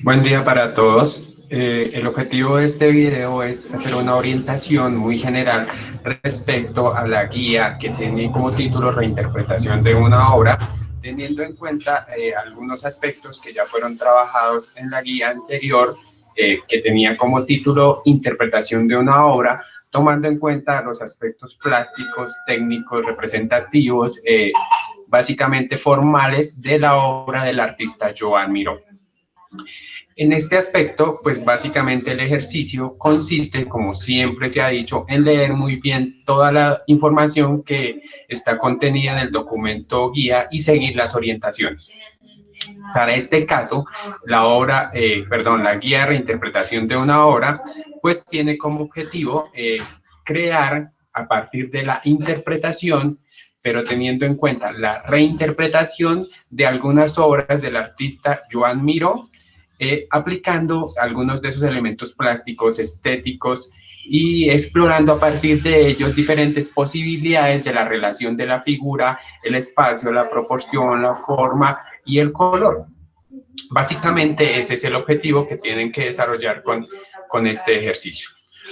Buen día para todos. El objetivo de este video es hacer una orientación muy general respecto a la guía que tiene como título Reinterpretación de una obra, teniendo en cuenta algunos aspectos que ya fueron trabajados en la guía anterior, que tenía como título Interpretación de una obra, tomando en cuenta los aspectos plásticos, técnicos, representativos, básicamente formales de la obra del artista Joan Miró. En este aspecto, pues básicamente el ejercicio consiste, como siempre se ha dicho, en leer muy bien toda la información que está contenida en el documento guía y seguir las orientaciones. Para este caso, la guía de reinterpretación de una obra, pues tiene como objetivo crear a partir de la interpretación, pero teniendo en cuenta la reinterpretación de algunas obras del artista Joan Miró, aplicando algunos de esos elementos plásticos, estéticos y explorando a partir de ellos diferentes posibilidades de la relación de la figura, el espacio, la proporción, la forma y el color. Básicamente ese es el objetivo que tienen que desarrollar con este ejercicio.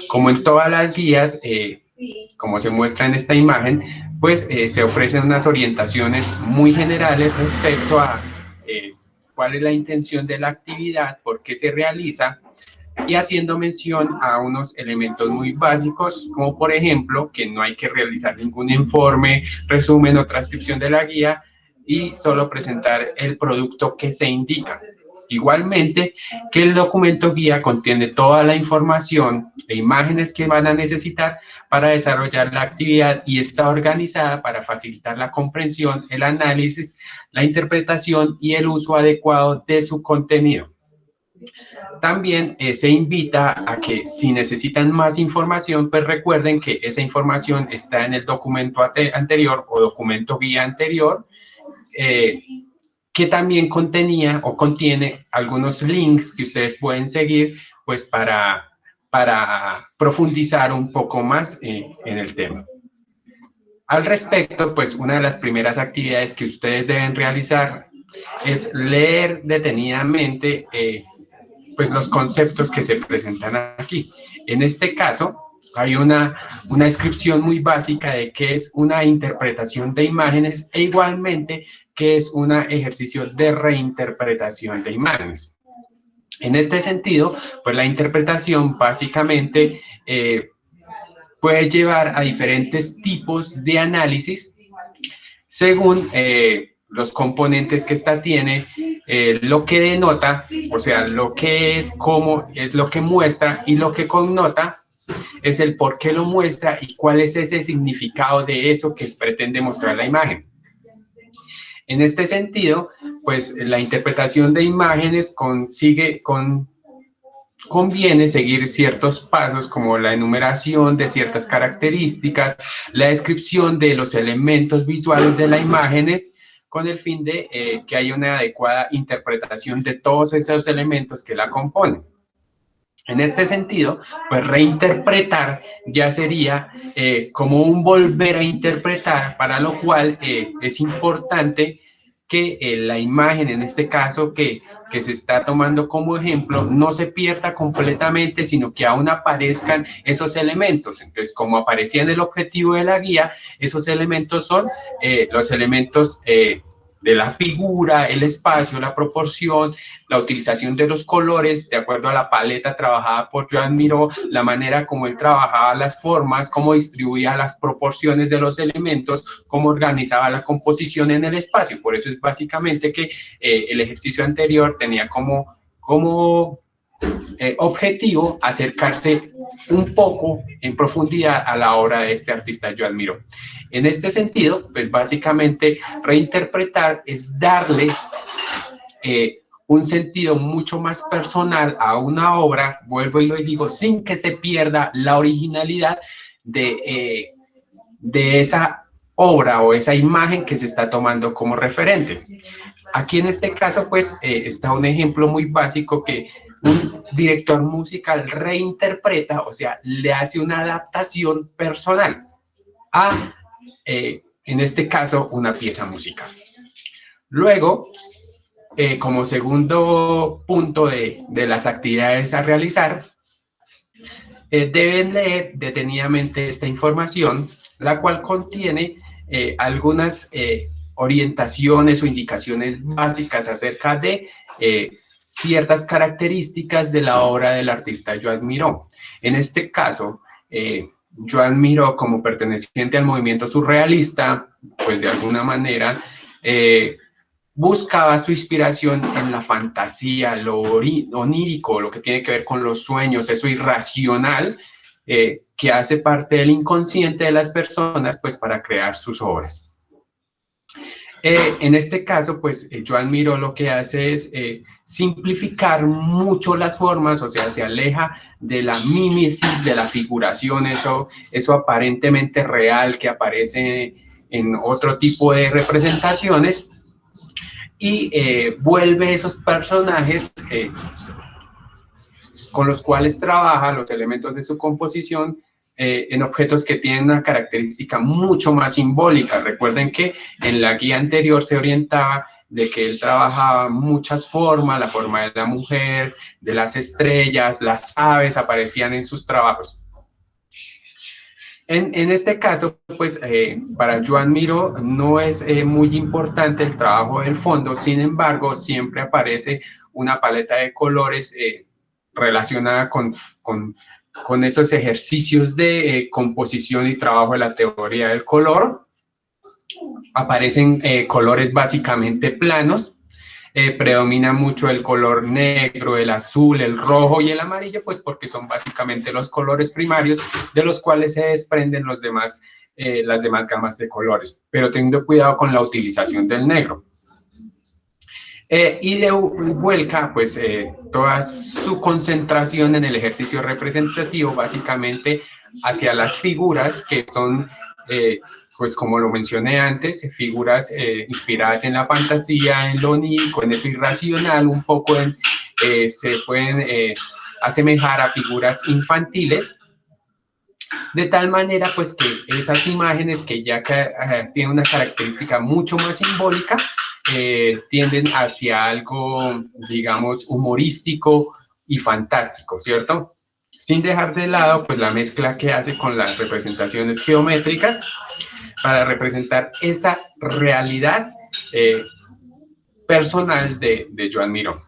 Como en todas las guías, como se muestra en esta imagen, pues se ofrecen unas orientaciones muy generales respecto a cuál es la intención de la actividad, por qué se realiza, y haciendo mención a unos elementos muy básicos, como por ejemplo que no hay que realizar ningún informe, resumen o transcripción de la guía y solo presentar el producto que se indica. Igualmente, que el documento guía contiene toda la información e imágenes que van a necesitar para desarrollar la actividad y está organizada para facilitar la comprensión, el análisis, la interpretación y el uso adecuado de su contenido. También se invita a que si necesitan más información, pues recuerden que esa información está en el documento anterior o documento guía anterior, que también contenía o contiene algunos links que ustedes pueden seguir pues para profundizar un poco más en el tema. Al respecto, pues una de las primeras actividades que ustedes deben realizar es leer detenidamente pues los conceptos que se presentan aquí. En este caso, hay una descripción muy básica de qué es una interpretación de imágenes e igualmente qué es un ejercicio de reinterpretación de imágenes. En este sentido, pues la interpretación básicamente puede llevar a diferentes tipos de análisis según los componentes que esta tiene, lo que denota, o sea, lo que es, cómo es lo que muestra y lo que connota es el por qué lo muestra y cuál es ese significado de eso que pretende mostrar la imagen. En este sentido, pues la interpretación de imágenes conviene seguir ciertos pasos como la enumeración de ciertas características, la descripción de los elementos visuales de las imágenes, con el fin de que haya una adecuada interpretación de todos esos elementos que la componen. En este sentido, pues reinterpretar ya sería como un volver a interpretar, para lo cual es importante que la imagen, en este caso, que se está tomando como ejemplo, no se pierda completamente, sino que aún aparezcan esos elementos. Entonces, como aparecía en el objetivo de la guía, esos elementos son los elementos de la figura, el espacio, la proporción, la utilización de los colores, de acuerdo a la paleta trabajada por Joan Miró, la manera como él trabajaba las formas, cómo distribuía las proporciones de los elementos, cómo organizaba la composición en el espacio. Por eso es básicamente que el ejercicio anterior tenía como objetivo acercarse un poco en profundidad a la obra de este artista Joan Miró. En este sentido, pues básicamente reinterpretar es darle un sentido mucho más personal a una obra, vuelvo y lo digo, sin que se pierda la originalidad de esa obra o esa imagen que se está tomando como referente. Aquí en este caso, pues, está un ejemplo muy básico que un director musical reinterpreta, o sea, le hace una adaptación personal a, en este caso, una pieza musical. Luego, como segundo punto de las actividades a realizar, deben leer detenidamente esta información, la cual contiene algunas orientaciones o indicaciones básicas acerca de ciertas características de la obra del artista Joan Miró. En este caso, Joan Miró, como perteneciente al movimiento surrealista, pues de alguna manera buscaba su inspiración en la fantasía, lo onírico, lo que tiene que ver con los sueños, eso irracional que hace parte del inconsciente de las personas, pues para crear sus obras. En este caso, pues Joan Miró lo que hace es simplificar mucho las formas, o sea, se aleja de la mímesis, de la figuración, eso aparentemente real que aparece en otro tipo de representaciones, y vuelve esos personajes con los cuales trabaja, los elementos de su composición, en objetos que tienen una característica mucho más simbólica. Recuerden que en la guía anterior se orientaba de que él trabajaba muchas formas, la forma de la mujer, de las estrellas, las aves aparecían en sus trabajos. En este caso, pues para Joan Miró no es muy importante el trabajo del fondo, sin embargo, siempre aparece una paleta de colores relacionada con esos ejercicios de composición y trabajo de la teoría del color. Aparecen colores básicamente planos. Predomina mucho el color negro, el azul, el rojo y el amarillo, pues porque son básicamente los colores primarios de los cuales se desprenden las demás gamas de colores, pero teniendo cuidado con la utilización del negro. Y vuelca pues toda su concentración en el ejercicio representativo básicamente hacia las figuras que son pues como lo mencioné antes, figuras inspiradas en la fantasía, en lo onírico, en eso irracional, un poco se pueden asemejar a figuras infantiles, de tal manera pues que esas imágenes que ya tienen una característica mucho más simbólica, tienden hacia algo, digamos, humorístico y fantástico, ¿cierto? Sin dejar de lado pues la mezcla que hace con las representaciones geométricas para representar esa realidad personal de Joan Miró.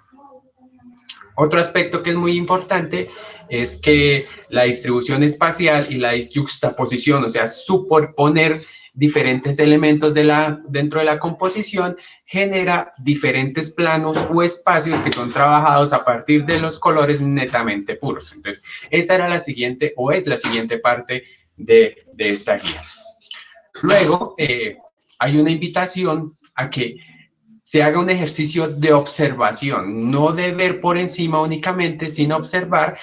Otro aspecto que es muy importante es que la distribución espacial y la yuxtaposición, o sea, superponer diferentes elementos dentro de la composición, genera diferentes planos o espacios que son trabajados a partir de los colores netamente puros. Entonces, esa era la siguiente, o es la siguiente parte de esta guía. Luego, hay una invitación a que se haga un ejercicio de observación, no de ver por encima únicamente, sino observar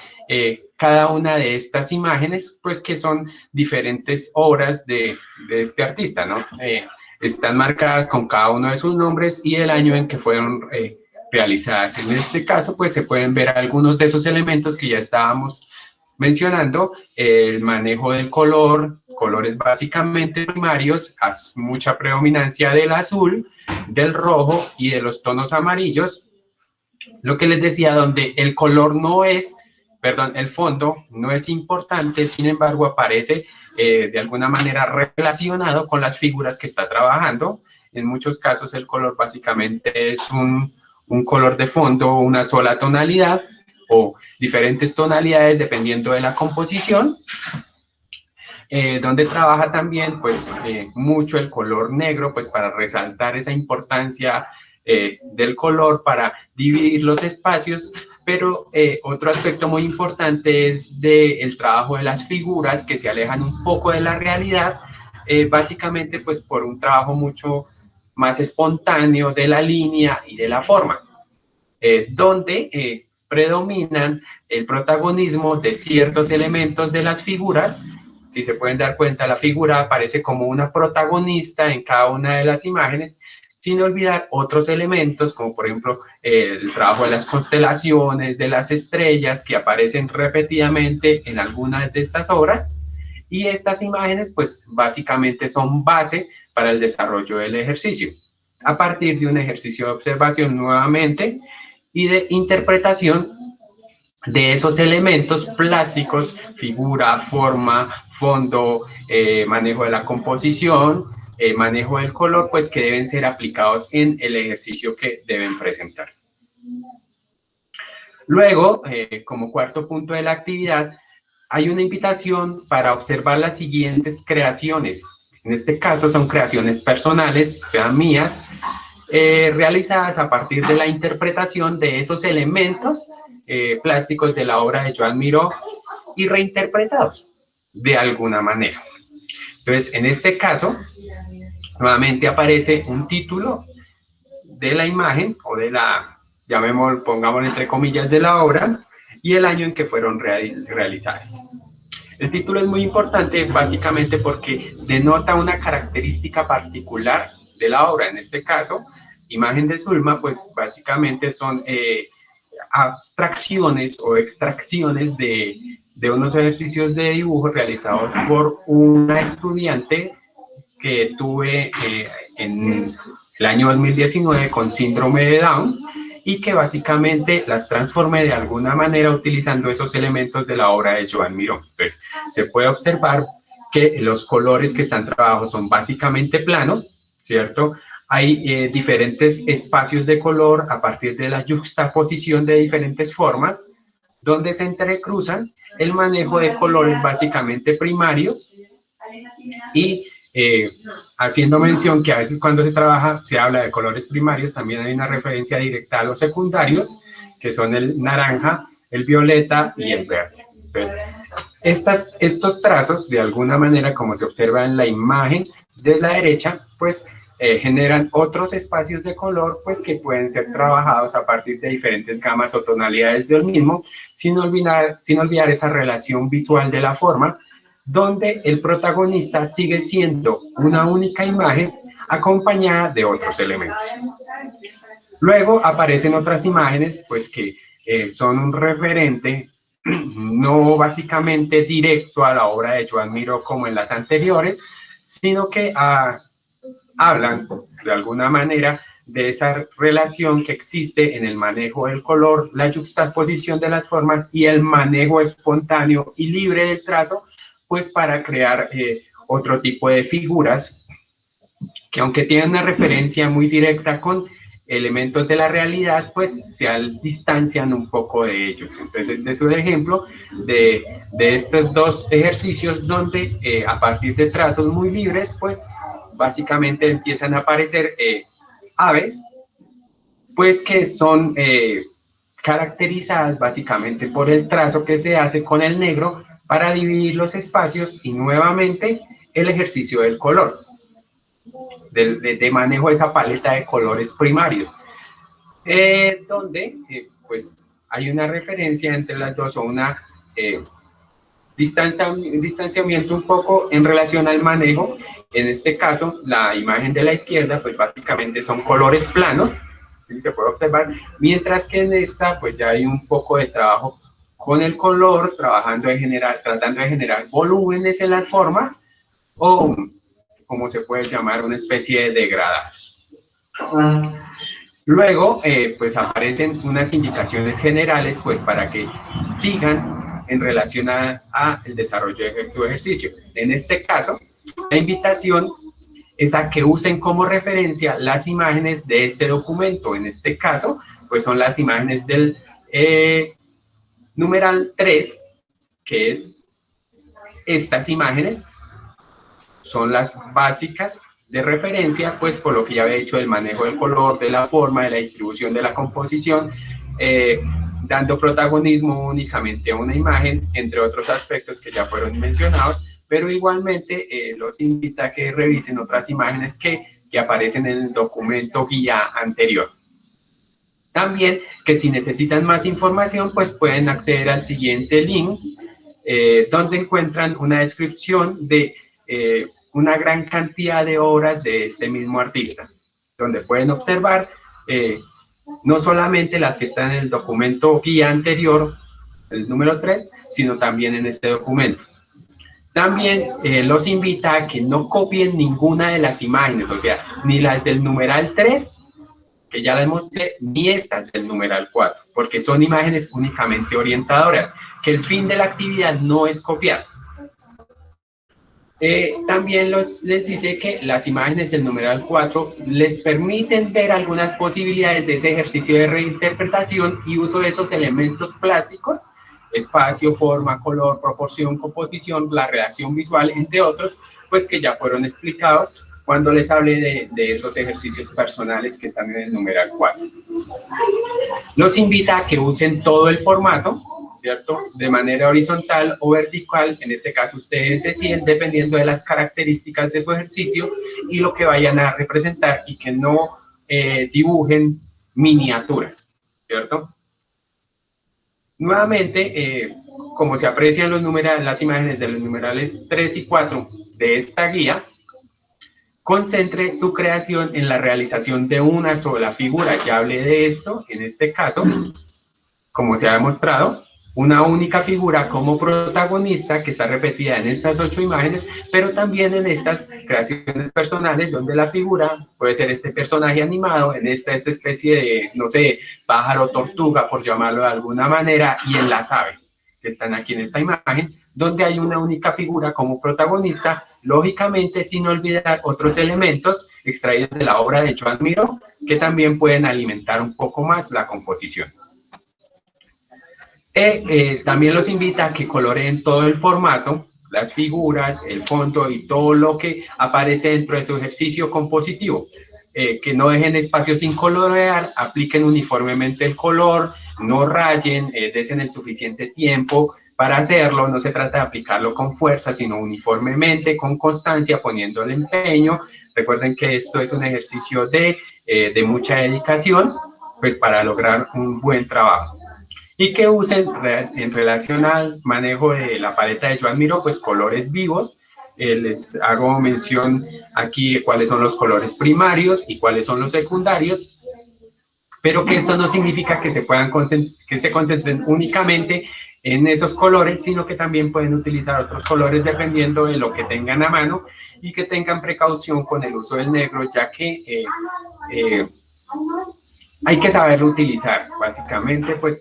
cada una de estas imágenes, pues que son diferentes obras de este artista, ¿no? Están marcadas con cada uno de sus nombres y el año en que fueron realizadas. En este caso, pues se pueden ver algunos de esos elementos que ya estábamos mencionando, el manejo del color, colores básicamente primarios, mucha predominancia del azul, del rojo y de los tonos amarillos. Lo que les decía, donde el color no es, perdón, el fondo no es importante, sin embargo aparece de alguna manera relacionado con las figuras que está trabajando. En muchos casos el color básicamente es un color de fondo, una sola tonalidad o diferentes tonalidades dependiendo de la composición. Donde trabaja también pues mucho el color negro, pues para resaltar esa importancia del color, para dividir los espacios, pero otro aspecto muy importante es el trabajo de las figuras que se alejan un poco de la realidad, básicamente pues por un trabajo mucho más espontáneo de la línea y de la forma, donde predominan el protagonismo de ciertos elementos de las figuras. Si se pueden dar cuenta, la figura aparece como una protagonista en cada una de las imágenes, sin olvidar otros elementos, como por ejemplo el trabajo de las constelaciones, de las estrellas, que aparecen repetidamente en algunas de estas obras. Y estas imágenes, pues básicamente son base para el desarrollo del ejercicio. a partir de un ejercicio de observación nuevamente y de interpretación de esos elementos plásticos, figura, forma, fondo, manejo de la composición, manejo del color, pues que deben ser aplicados en el ejercicio que deben presentar. Luego, como cuarto punto de la actividad, hay una invitación para observar las siguientes creaciones. En este caso son creaciones personales, sean mías, realizadas a partir de la interpretación de esos elementos plásticos de la obra de Joan Miró y reinterpretados de alguna manera. Entonces, en este caso, nuevamente aparece un título de la imagen o de la, llamémoslo, pongámoslo entre comillas, de la obra y el año en que fueron realizadas. El título es muy importante básicamente porque denota una característica particular de la obra. En este caso, Imagen de Zulma, pues básicamente son abstracciones o extracciones de unos ejercicios de dibujo realizados por una estudiante que tuve en el año 2019 con síndrome de Down y que básicamente las transformé de alguna manera utilizando esos elementos de la obra de Joan Miró. Entonces, se puede observar que los colores que están trabajados son básicamente planos, ¿cierto? Hay diferentes espacios de color a partir de la juxtaposición de diferentes formas, donde se entrecruzan el manejo de colores básicamente primarios y haciendo mención que a veces cuando se trabaja se habla de colores primarios, también hay una referencia directa a los secundarios, que son el naranja, el violeta y el verde. Entonces, estos trazos, de alguna manera, como se observa en la imagen de la derecha, pues generan otros espacios de color pues que pueden ser trabajados a partir de diferentes gamas o tonalidades del mismo, sin olvidar esa relación visual de la forma, donde el protagonista sigue siendo una única imagen acompañada de otros elementos. Luego aparecen otras imágenes pues que son un referente no básicamente directo a la obra de Joan Miró como en las anteriores, sino que hablan de alguna manera de esa relación que existe en el manejo del color, la juxtaposición de las formas y el manejo espontáneo y libre del trazo, pues para crear otro tipo de figuras que aunque tienen una referencia muy directa con elementos de la realidad, pues se distancian un poco de ellos. Entonces, este es un ejemplo de estos dos ejercicios donde a partir de trazos muy libres, pues básicamente empiezan a aparecer aves, pues que son caracterizadas básicamente por el trazo que se hace con el negro para dividir los espacios y nuevamente el ejercicio del color, de manejo de esa paleta de colores primarios, donde pues hay una referencia entre las dos o una distanciamiento un poco en relación al manejo. En este caso, la imagen de la izquierda, pues básicamente son colores planos, ¿sí? Se puede observar, mientras que en esta, pues ya hay un poco de trabajo con el color, tratando de generar volúmenes en las formas, o como se puede llamar, una especie de degradados. Luego, pues aparecen unas indicaciones generales, pues para que sigan en relación a el desarrollo de su ejercicio. En este caso, la invitación es a que usen como referencia las imágenes de este documento. En este caso, pues son las imágenes del numeral 3, que es estas imágenes, son las básicas de referencia, pues por lo que ya había hecho del manejo del color, de la forma, de la distribución de la composición, dando protagonismo únicamente a una imagen, entre otros aspectos que ya fueron mencionados, pero igualmente los invita a que revisen otras imágenes que aparecen en el documento guía anterior. También que si necesitan más información, pues pueden acceder al siguiente link, donde encuentran una descripción de una gran cantidad de obras de este mismo artista, donde pueden observar no solamente las que están en el documento guía anterior, el número 3, sino también en este documento. También los invita a que no copien ninguna de las imágenes, o sea, ni las del numeral 3, que ya las mostré, ni estas del numeral 4, porque son imágenes únicamente orientadoras, que el fin de la actividad no es copiar. También les dice que las imágenes del numeral 4 les permiten ver algunas posibilidades de ese ejercicio de reinterpretación y uso de esos elementos plásticos, espacio, forma, color, proporción, composición, la relación visual, entre otros, pues que ya fueron explicados cuando les hablé de esos ejercicios personales que están en el numeral 4. Los invita a que usen todo el formato, ¿cierto? De manera horizontal o vertical, en este caso ustedes deciden, dependiendo de las características de su ejercicio y lo que vayan a representar, y que no dibujen miniaturas, ¿cierto? Nuevamente, como se aprecian las imágenes de los numerales 3 y 4 de esta guía, concentre su creación en la realización de una sola figura. Ya hablé de esto, en este caso, como se ha demostrado, una única figura como protagonista que está repetida en estas 8 imágenes, pero también en estas creaciones personales donde la figura puede ser este personaje animado, en esta especie de, no sé, pájaro, tortuga, por llamarlo de alguna manera, y en las aves que están aquí en esta imagen, donde hay una única figura como protagonista, lógicamente sin olvidar otros elementos extraídos de la obra de Joan Miró, que también pueden alimentar un poco más la composición. También los invita a que coloreen todo el formato, las figuras, el fondo y todo lo que aparece dentro de su ejercicio compositivo. Que no dejen espacios sin colorear, apliquen uniformemente el color, no rayen, desen el suficiente tiempo para hacerlo. No se trata de aplicarlo con fuerza, sino uniformemente, con constancia, poniendo el empeño. Recuerden que esto es un ejercicio de mucha dedicación, pues para lograr un buen trabajo. Y que usen en relación al manejo de la paleta de Joan Miró, pues colores vivos. Les hago mención aquí de cuáles son los colores primarios y cuáles son los secundarios, pero que esto no significa que se concentren únicamente en esos colores, sino que también pueden utilizar otros colores dependiendo de lo que tengan a mano, y que tengan precaución con el uso del negro, ya que hay que saberlo utilizar, básicamente, pues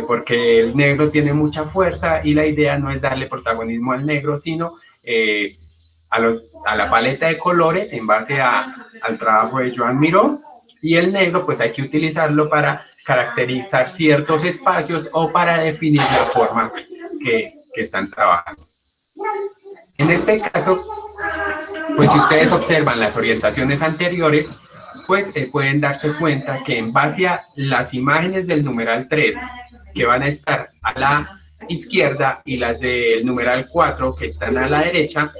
porque el negro tiene mucha fuerza y la idea no es darle protagonismo al negro, sino a la paleta de colores en base al trabajo de Joan Miró, y el negro pues hay que utilizarlo para caracterizar ciertos espacios o para definir la forma que están trabajando. En este caso, pues si ustedes observan las orientaciones anteriores, pues pueden darse cuenta que en base a las imágenes del numeral 3, que van a estar a la izquierda, y las del numeral 4, que están a la derecha,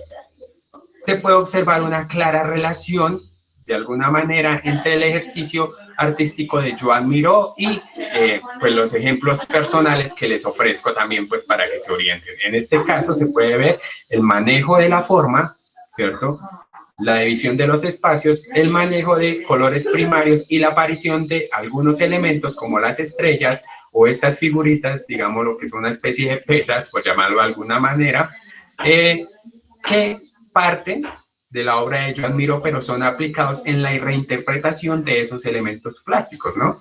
se puede observar una clara relación, de alguna manera, entre el ejercicio artístico de Joan Miró y pues los ejemplos personales que les ofrezco también, pues para que se orienten. En este caso se puede ver el manejo de la forma, ¿cierto?, la división de los espacios, el manejo de colores primarios y la aparición de algunos elementos como las estrellas o estas figuritas, digamos lo que es una especie de pesas, por llamarlo de alguna manera, que parten de la obra de Joan Miró, pero son aplicados en la reinterpretación de esos elementos plásticos, ¿no?,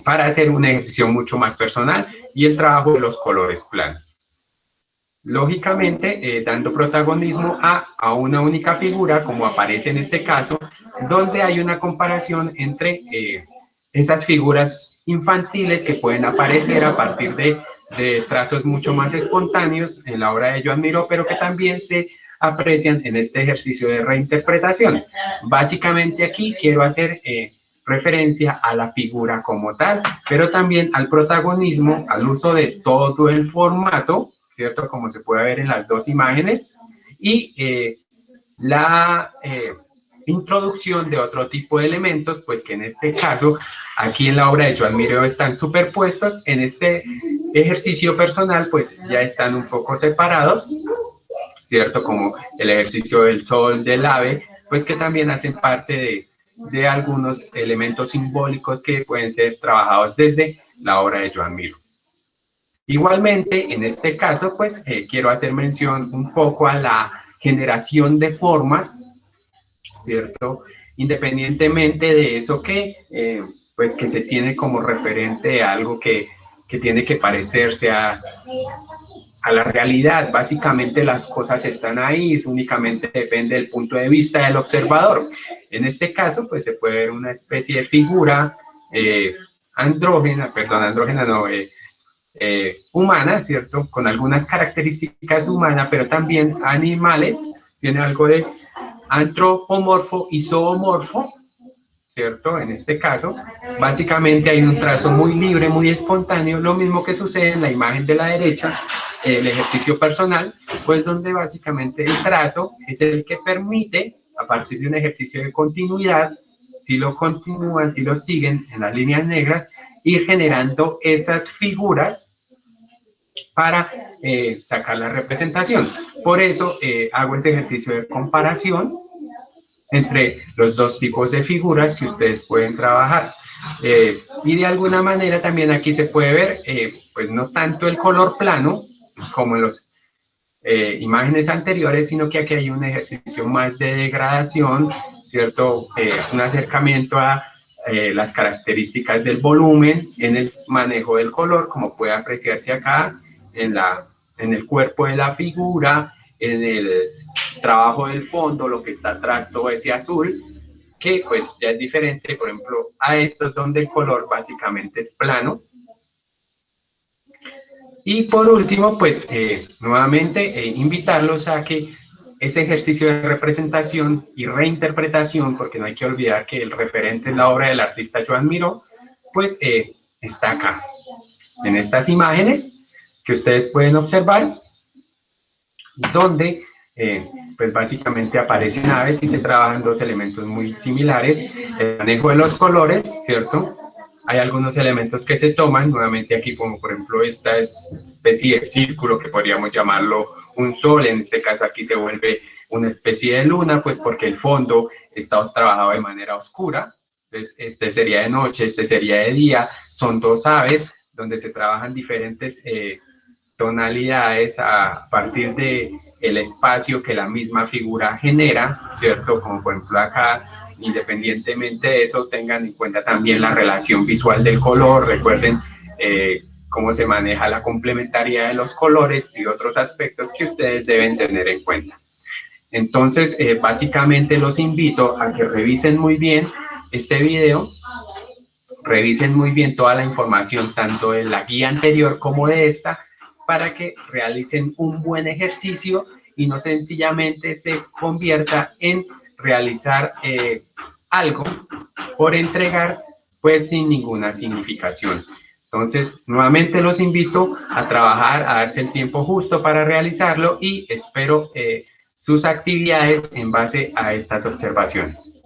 para hacer un ejercicio mucho más personal y el trabajo de los colores planos. Lógicamente, dando protagonismo a una única figura, como aparece en este caso, donde hay una comparación entre esas figuras infantiles que pueden aparecer a partir de trazos mucho más espontáneos en la obra de Joan Miró, pero que también se aprecian en este ejercicio de reinterpretación. Básicamente aquí quiero hacer referencia a la figura como tal, pero también al protagonismo, al uso de todo el formato, ¿cierto?, como se puede ver en las dos imágenes, y la introducción de otro tipo de elementos, pues que en este caso, aquí en la obra de Joan Miró están superpuestos, en este ejercicio personal, pues ya están un poco separados, ¿cierto?, como el ejercicio del sol, del ave, pues que también hacen parte de algunos elementos simbólicos que pueden ser trabajados desde la obra de Joan Miró. Igualmente, en este caso, pues quiero hacer mención un poco a la generación de formas, ¿cierto? Independientemente de eso pues que se tiene como referente a algo que tiene que parecerse a la realidad. Básicamente las cosas están ahí, únicamente depende del punto de vista del observador. En este caso, pues se puede ver una especie de figura andrógena, no, humana, ¿cierto? Con algunas características humanas, pero también animales, tiene algo de antropomorfo y zoomorfo, ¿cierto? En este caso, básicamente hay un trazo muy libre, muy espontáneo, lo mismo que sucede en la imagen de la derecha, el ejercicio personal, pues donde básicamente el trazo es el que permite, a partir de un ejercicio de continuidad, si lo continúan, si lo siguen en las líneas negras, ir generando esas figuras para sacar la representación. Por eso hago ese ejercicio de comparación entre los dos tipos de figuras que ustedes pueden trabajar. Y de alguna manera también aquí se puede ver, pues no tanto el color plano como en las imágenes anteriores, sino que aquí hay un ejercicio más de degradación, ¿cierto? Un acercamiento a las características del volumen en el manejo del color, como puede apreciarse acá en el cuerpo de la figura, en el trabajo del fondo, lo que está atrás, todo ese azul, que pues ya es diferente, por ejemplo, a estos donde el color básicamente es plano. Y por último, pues nuevamente invitarlos a que ese ejercicio de representación y reinterpretación, porque no hay que olvidar que el referente es la obra del artista Joan Miró, pues está acá, en estas imágenes que ustedes pueden observar, donde pues básicamente aparecen aves y se trabajan dos elementos muy similares, el manejo de los colores, ¿cierto? Hay algunos elementos que se toman, nuevamente aquí como por ejemplo esta especie de círculo que podríamos llamarlo un sol, en este caso aquí se vuelve una especie de luna, pues porque el fondo está trabajado de manera oscura, entonces este sería de noche, este sería de día, son dos aves donde se trabajan diferentes tonalidades a partir de el espacio que la misma figura genera, ¿cierto? Como por ejemplo acá, independientemente de eso, tengan en cuenta también la relación visual del color, recuerden cómo se maneja la complementariedad de los colores y otros aspectos que ustedes deben tener en cuenta. Entonces, básicamente los invito a que revisen muy bien este video, revisen muy bien toda la información, tanto de la guía anterior como de esta, para que realicen un buen ejercicio y no sencillamente se convierta en realizar algo por entregar, pues sin ninguna significación. Entonces, nuevamente los invito a trabajar, a darse el tiempo justo para realizarlo y espero sus actividades en base a estas observaciones.